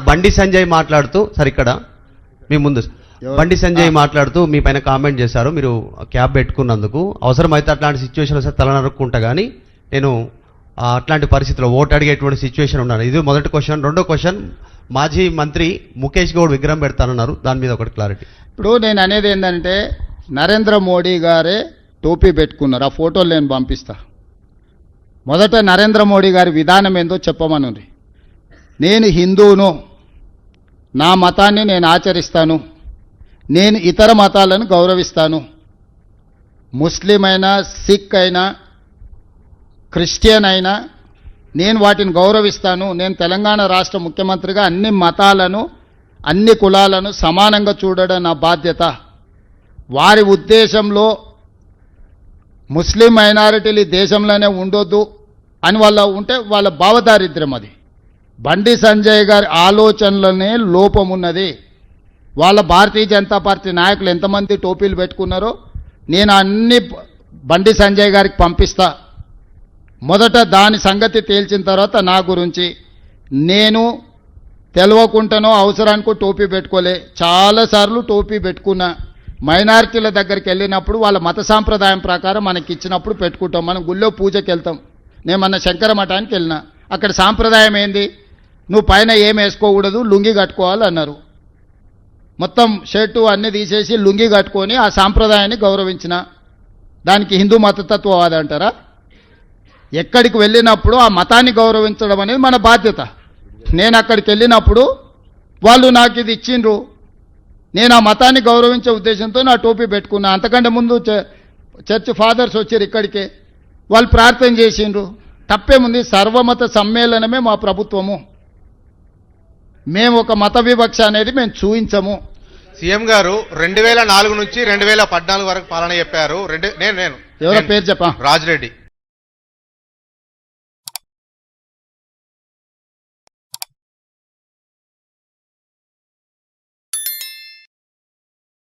బండి సంజయ్ మాట్లాడుతూ సార్ ఇక్కడ మీ ముందు బండి సంజయ్ మాట్లాడుతూ మీ పైన కామెంట్ చేశారు, మీరు క్యాబ్ పెట్టుకున్నందుకు అవసరమైతే అట్లాంటి సిచ్యువేషన్ వస్తే తల నరుక్కుంటా కానీ నేను అట్లాంటి పరిస్థితిలో ఓటు అడిగేటువంటి సిచ్యువేషన్ ఉన్నాను. ఇది మొదటి క్వశ్చన్. రెండో క్వశ్చన్, మాజీ మంత్రి ముఖేష్ గౌడ్ విగ్రహం పెడతానన్నారు, దాని మీద ఒకటి క్లారిటీ. ఇప్పుడు నేను అనేది ఏంటంటే నరేంద్ర మోడీ గారే టోపీ పెట్టుకున్నారు, ఆ ఫోటోలు నేను పంపిస్తా. మొదట నరేంద్ర మోడీ గారి విధానం ఏందో చెప్పమనుంది. నేను హిందువును, నా మతాన్ని నేను ఆచరిస్తాను, నేను ఇతర మతాలను గౌరవిస్తాను, ముస్లిం అయినా సిక్ అయినా క్రిస్టియన్ అయినా నేను వాటిని గౌరవిస్తాను. నేను తెలంగాణ రాష్ట్ర ముఖ్యమంత్రిగా అన్ని మతాలను అన్ని కులాలను సమానంగా చూడడం నా బాధ్యత. వారి ఉద్దేశంలో ముస్లిం మైనారిటీలు దేశంలోనే ఉండొద్దు అని వాళ్ళ ఉంటే వాళ్ళ భావదారిద్ర్యం అది. బండి సంజయ్ గారి ఆలోచనలోనే లోపం ఉన్నది. వాళ్ళ భారతీయ జనతా పార్టీ నాయకులు ఎంతమంది టోపీలు పెట్టుకున్నారో నేను అన్ని బండి సంజయ్ గారికి పంపిస్తా. మొదట దాని సంగతి తేల్చిన తర్వాత నా గురించి నేను తెలవకుండానో అవసరానికో టోపీ పెట్టుకోలే, చాలాసార్లు టోపీ పెట్టుకున్నా. మైనారిటీల దగ్గరికి వెళ్ళినప్పుడు వాళ్ళ మత సాంప్రదాయం ప్రకారం మనకి ఇచ్చినప్పుడు పెట్టుకుంటాం. మనం గుళ్ళో పూజకి వెళ్తాం. నేను మొన్న శంకర మఠానికి వెళ్ళినా, అక్కడ సాంప్రదాయం ఏంది, నువ్వు పైన ఏం వేసుకోకూడదు, లుంగి కట్టుకోవాలి అన్నారు. మొత్తం షర్టు అన్నీ తీసేసి లుంగి కట్టుకొని ఆ సాంప్రదాయాన్ని గౌరవించిన. దానికి హిందూ మతతత్వవాది అంటారా? ఎక్కడికి వెళ్ళినప్పుడు ఆ మతాన్ని గౌరవించడం అనేది మన బాధ్యత. నేను అక్కడికి వెళ్ళినప్పుడు వాళ్ళు నాకు ఇది ఇచ్చిండ్రు, నేను ఆ మతాన్ని గౌరవించే ఉద్దేశంతో నా టోపీ పెట్టుకున్నా. అంతకంటే ముందు చర్చ్ ఫాదర్స్ వచ్చారు ఇక్కడికే, వాళ్ళు ప్రార్థన చేసిండ్రు. తప్పేముంది? సర్వమత సమ్మేళనమే మా ప్రభుత్వము. మేము ఒక మత వివక్ష అనేది మేము చూపించము. సీఎం గారు 2004 నుంచి 2014 వరకు పాలన చెప్పారు. నేను ఎవరో పేరు చెప్పా, రాజిరెడ్డి.